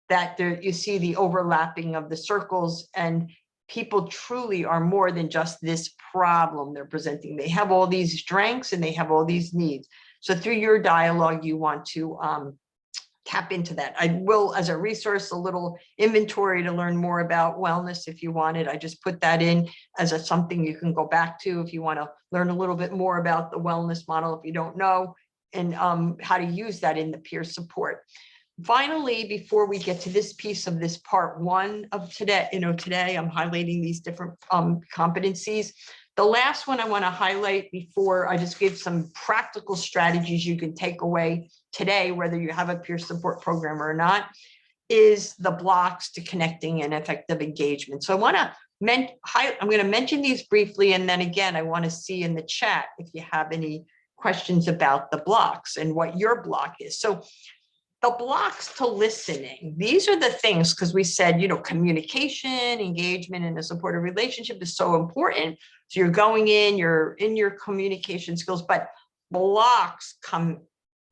that. There, you see the overlapping of the circles, and people truly are more than just this problem they're presenting. They have all these strengths and they have all these needs. So through your dialogue, you want to tap into that. I will, as a resource, a little inventory to learn more about wellness if you want it. I just put that in as something you can go back to if you want to learn a little bit more about the wellness model if you don't know, and how to use that in the peer support. Finally, before we get to this piece of this part 1 of today, today I'm highlighting these different competencies. The last one I want to highlight before I just give some practical strategies you can take away today, whether you have a peer support program or not, is the blocks to connecting and effective engagement. So I'm going to mention these briefly, and then again, I want to see in the chat if you have any questions about the blocks and what your block is. So the blocks to listening, these are the things, because we said, communication, engagement, and a supportive relationship is so important. So you're going in, you're in your communication skills, but blocks come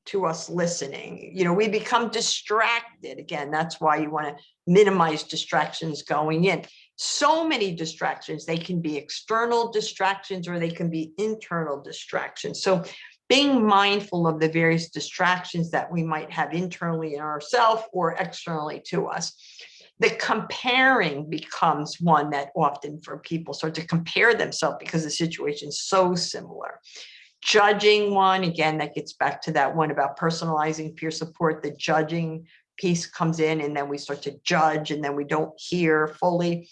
to us listening. We become distracted. Again, that's why you want to minimize distractions going in. So many distractions, they can be external distractions or they can be internal distractions. So being mindful of the various distractions that we might have internally in ourselves or externally to us. The comparing becomes one that often for people start to compare themselves because the situation is so similar. Judging one, again, that gets back to that one about personalizing peer support. The judging piece comes in and then we start to judge and then we don't hear fully.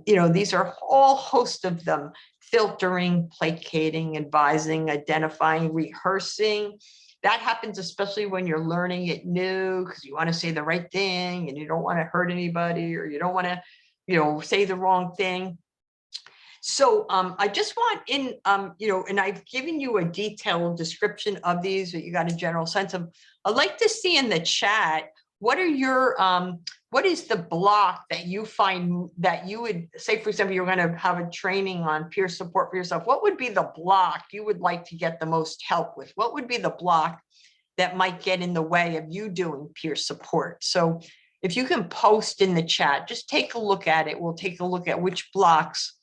These are all host of them. Filtering, placating, advising, identifying, rehearsing. That happens especially when you're learning it new because you want to say the right thing and you don't want to hurt anybody or you don't want to, say the wrong thing. So I just want and I've given you a detailed description of these, but you got a general sense of. I'd like to see in the chat, what is the block that you find that you would say, for example, you're going to have a training on peer support for yourself. What would be the block you would like to get the most help with? What would be the block that might get in the way of you doing peer support? So if you can post in the chat, just take a look at it. We'll take a look at which blocks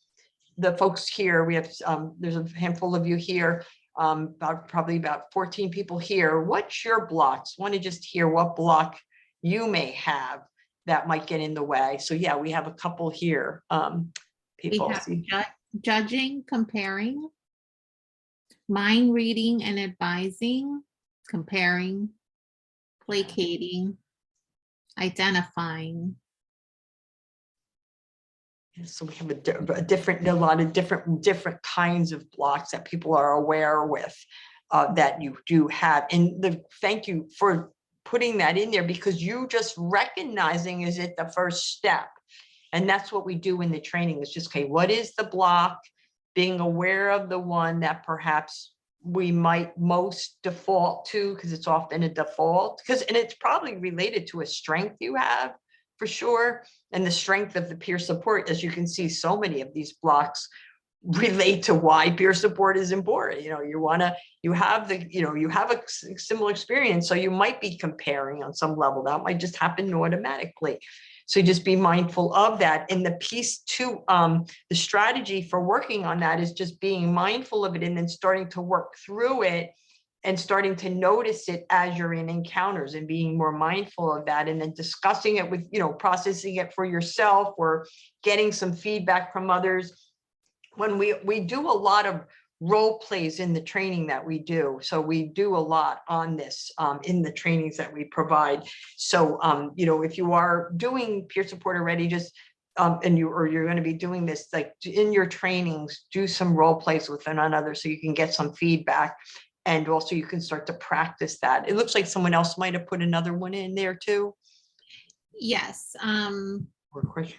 the folks here, we have, there's a handful of you here, probably about 14 people here. What's your blocks? Want to just hear what block you may have that might get in the way. So yeah, we have a couple here. People. We have judging, comparing, mind reading and advising, comparing, placating, identifying. So we have a lot of different kinds of blocks that people are aware with that you do have. And thank you for putting that in there because you just recognizing is it the first step. And that's what we do in the training is just, okay, what is the block? Being aware of the one that perhaps we might most default to because it's often a default and it's probably related to a strength you have for sure. And the strength of the peer support, as you can see, so many of these blocks relate to why peer support is important. You have a similar experience. So you might be comparing on some level. That might just happen automatically. So just be mindful of that. And the piece to the strategy for working on that is just being mindful of it and then starting to work through it and starting to notice it as you're in encounters and being more mindful of that and then discussing it with, processing it for yourself or getting some feedback from others. When we do a lot of role plays in the training that we do. So we do a lot on this in the trainings that we provide. So, if you are doing peer support already, just you're going to be doing this like in your trainings, do some role plays with another so you can get some feedback. And also you can start to practice that. It looks like someone else might have put another one in there too. Yes. Or question.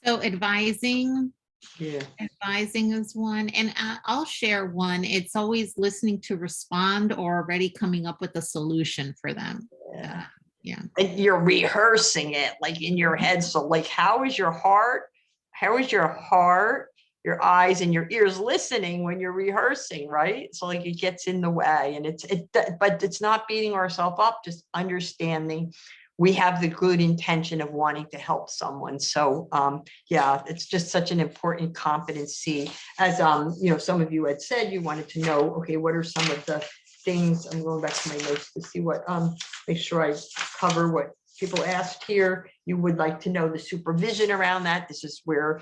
So advising. Yeah. Advising is one. And I'll share one. It's always listening to respond or already coming up with a solution for them. Yeah. And you're rehearsing it like in your head. So like, how is your heart? How is your heart? Your eyes and your ears listening when you're rehearsing, right? So like it gets in the way and but it's not beating ourselves up, just understanding we have the good intention of wanting to help someone. So yeah, it's just such an important competency. As some of you had said, you wanted to know, okay, what are some of the things? I'm going back to my notes to see what, make sure I cover what people asked here. You would like to know the supervision around that. This is where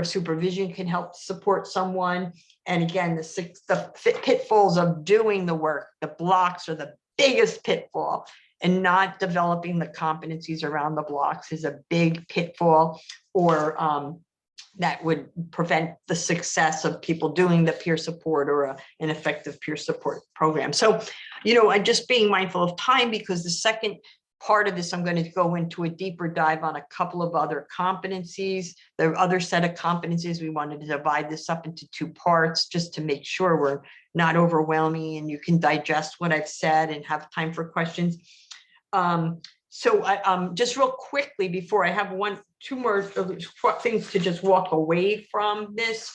supervision can help support someone. And again, the pitfalls of doing the work, the blocks are the biggest pitfall, and not developing the competencies around the blocks is a big pitfall. Or that would prevent the success of people doing the peer support or an effective peer support program. So, I'm just being mindful of time, because the second part of this, I'm going to go into a deeper dive on a couple of other competencies. The other set of competencies, we wanted to divide this up into two parts just to make sure we're not overwhelming and you can digest what I've said and have time for questions. So I just real quickly, before I have two more things to just walk away from this,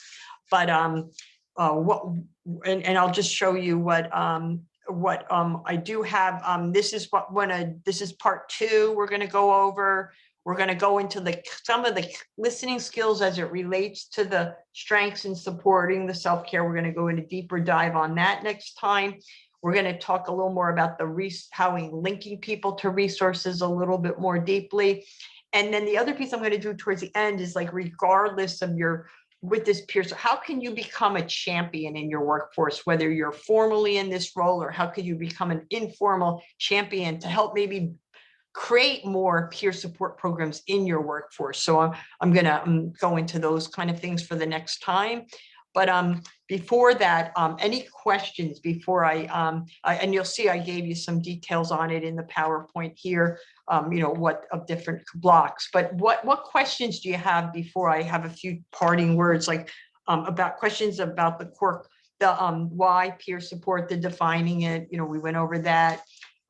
but and I'll just show you what I do have. This is this is part 2. We're going to go over. We're going to go into some of the listening skills as it relates to the strengths in supporting the self-care. We're going to go into a deeper dive on that next time. We're going to talk a little more about how we linking people to resources a little bit more deeply. And then the other piece I'm going to do towards the end is, like, regardless of with this peer, so how can you become a champion in your workforce, whether you're formally in this role, or how could you become an informal champion to help maybe create more peer support programs in your workforce? So I'm going to go into those kind of things for the next time. But before that, any questions before and you'll see I gave you some details on it in the PowerPoint here, what of different blocks. But what questions do you have before I have a few parting words, like about questions about the core, why peer support, the defining it, we went over that,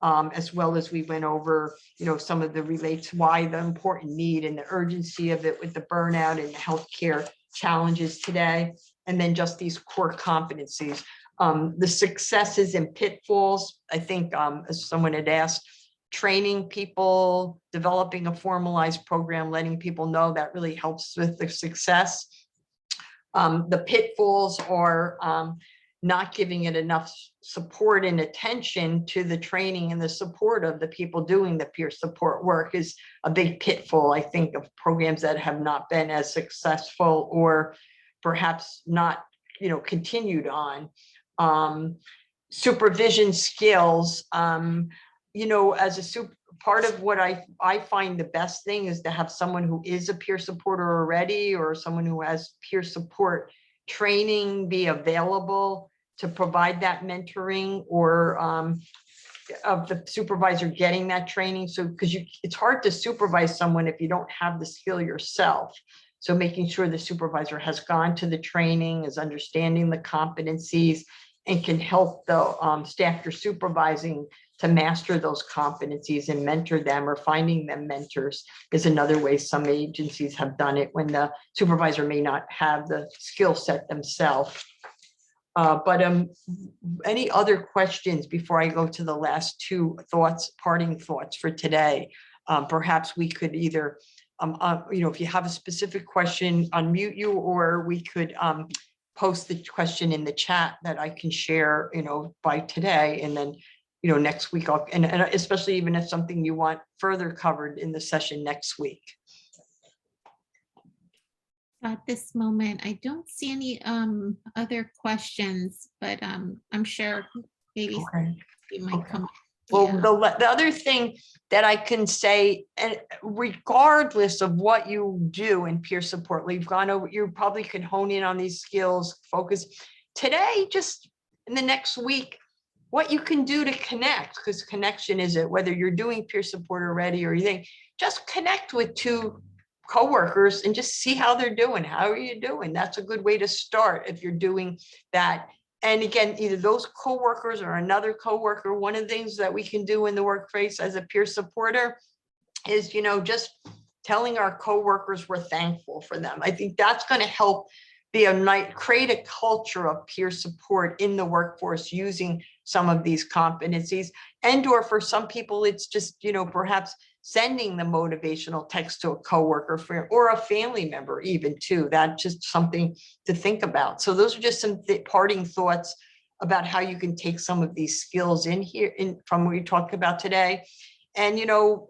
as well as we went over, some of the relates, why the important need and the urgency of it with the burnout and the healthcare challenges today. And then just these core competencies, the successes and pitfalls. I think, as someone had asked, training people, developing a formalized program, letting people know that really helps with the success. The pitfalls are not giving it enough support and attention to the training and the support of the people doing the peer support work is a big pitfall, I think, of programs that have not been as successful or perhaps not, continued on. Supervision skills, as a part of what I find the best thing is to have someone who is a peer supporter already, or someone who has peer support training be available to provide that mentoring, or of the supervisor getting that training. So, because it's hard to supervise someone if you don't have the skill yourself. So making sure the supervisor has gone to the training, is understanding the competencies, and can help the staff you're supervising to master those competencies and mentor them, or finding them mentors is another way some agencies have done it when the supervisor may not have the skill set themselves. But any other questions before I go to the last two parting thoughts for today? Perhaps we could either, if you have a specific question, unmute you, or we could post the question in the chat that I can share, by today, and then, next week and especially even if something you want further covered in the session next week. At this moment, I don't see any other questions, but I'm sure maybe you might come up. Well, the other thing that I can say, and regardless of what you do in peer support, we've gone over, you probably could hone in on these skills, focus today, just in the next week, what you can do to connect, because connection is it, whether you're doing peer support already or you think, just connect with two coworkers and just see how they're doing. How are you doing? That's a good way to start if you're doing that. And again, either those coworkers or another coworker, one of the things that we can do in the workplace as a peer supporter is, just telling our coworkers we're thankful for them. I think that's going to help create a culture of peer support in the workforce using some of these competencies. Or for some people, it's just, perhaps sending the motivational text to a coworker or a family member even too. That's just something to think about. So those are just some parting thoughts about how you can take some of these skills in here from what we talked about today. And,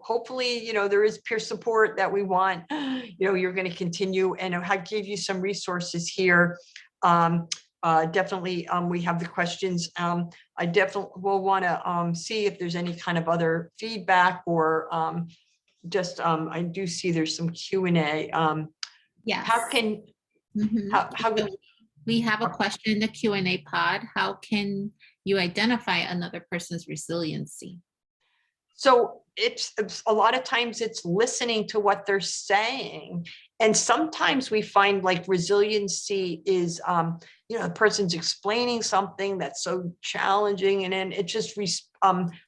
hopefully, there is peer support that we want, you're going to continue, and I gave you some resources here. Definitely, we have the questions. I definitely will want to see if there's any kind of other feedback or I do see there's some Q&A. Yes. How can, Mhm. how, So we have a question in the Q&A pod. How can you identify another person's resiliency? so it's a lot of times it's listening to what they're saying. And sometimes we find like resiliency is, the person's explaining something that's so challenging. And then it just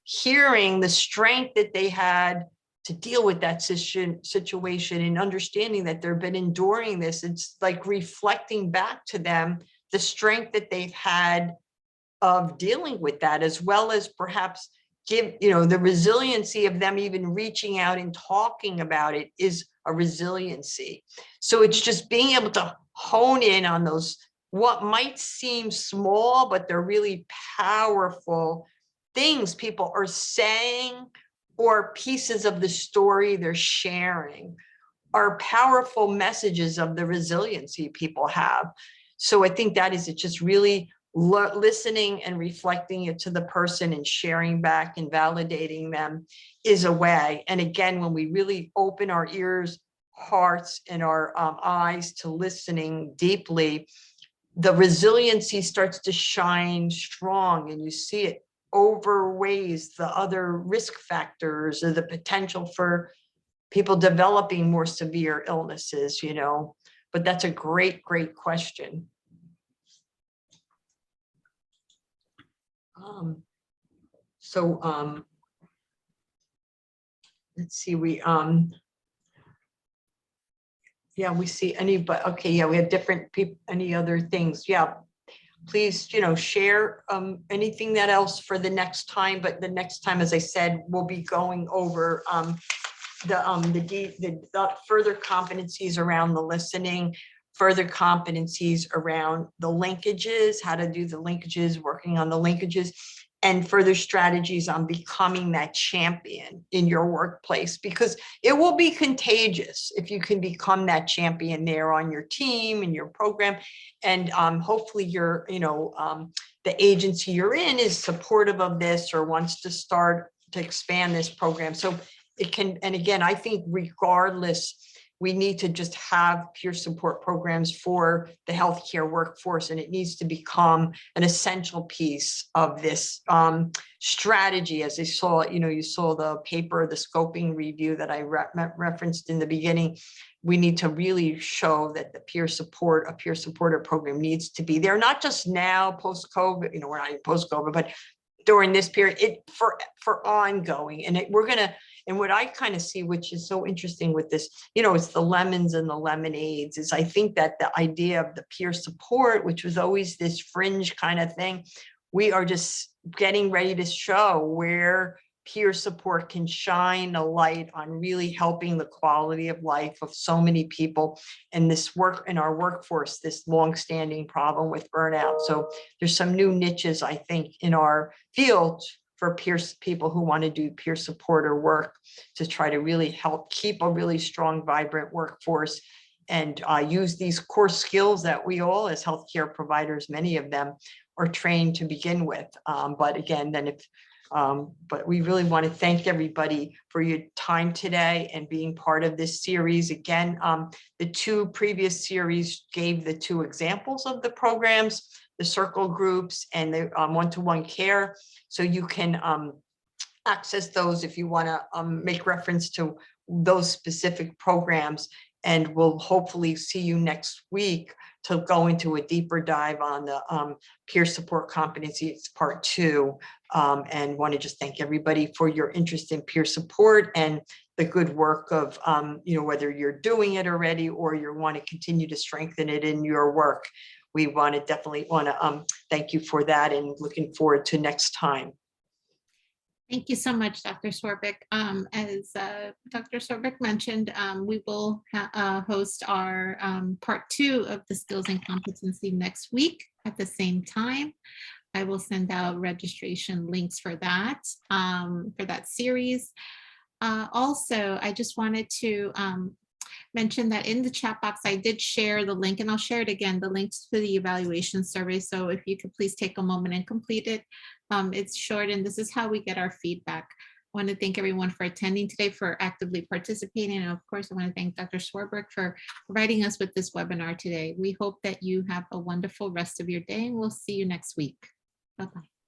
hearing the strength that they had to deal with that situation and understanding that they've been enduring this. It's like reflecting back to them the strength that they've had of dealing with that, as well as perhaps give, the resiliency of them even reaching out and talking about it is a resiliency. So it's just being able to hone in on those, what might seem small, but they're really powerful things people are saying, or pieces of the story they're sharing are powerful messages of the resiliency people have. So I think that is, it just really listening and reflecting it to the person and sharing back and validating them is a way. And again, when we really open our ears, hearts, and our eyes to listening deeply, the resiliency starts to shine strong, and you see it overweighs the other risk factors or the potential for people developing more severe illnesses, but that's a great, great question. Let's see, we see any, but okay, yeah, we have different people, any other things, yeah. Please, share anything that else for the next time, but the next time, as I said, we'll be going over the further competencies around the listening, further competencies around the linkages, how to do the linkages, working on the linkages, and further strategies on becoming that champion in your workplace, because it will be contagious if you can become that champion there on your team and your program. And hopefully you're, the agency you're in is supportive of this or wants to start to expand this program. So it can, and again, I think regardless, we need to just have peer support programs for the healthcare workforce, and it needs to become an essential piece of this strategy. As I saw, you saw the paper, the scoping review that I referenced in the beginning. We need to really show that the peer supporter program needs to be there, not just now post-COVID, we're not even post-COVID, but during this period, for ongoing. And and what I kind of see, which is so interesting with this, it's the lemons and the lemonades, is I think that the idea of the peer support, which was always this fringe kind of thing, we are just getting ready to show where peer support can shine a light on really helping the quality of life of so many people in this work, in our workforce, this longstanding problem with burnout. So there's some new niches, I think, in our field for people who want to do peer supporter work to try to really help keep a really strong, vibrant workforce and use these core skills that we all as healthcare providers, many of them, are trained to begin with. But again, but we really want to thank everybody for your time today and being part of this series. Again, the two previous series gave the two examples of the programs, the circle groups and the one-to-one care. So you can access those if you want to make reference to those specific programs. And we'll hopefully see you next week to go into a deeper dive on the peer support competencies part 2. And want to just thank everybody for your interest in peer support and the good work of, whether you're doing it already or you want to continue to strengthen it in your work. We definitely want to thank you for that and looking forward to next time. Thank you so much, Dr. Swarbrick. As Dr. Swarbrick mentioned, we will host our part 2 of the skills and competency next week at the same time. I will send out registration links for that series. Also, I just wanted to mention that in the chat box, I did share the link, and I'll share it again, the links to the evaluation survey. So if you could please take a moment and complete it. It's short, and this is how we get our feedback. want to thank everyone for attending today, for actively participating. And of course, I want to thank Dr. Swarbrick for providing us with this webinar today. We hope that you have a wonderful rest of your day, and we'll see you next week. Bye-bye.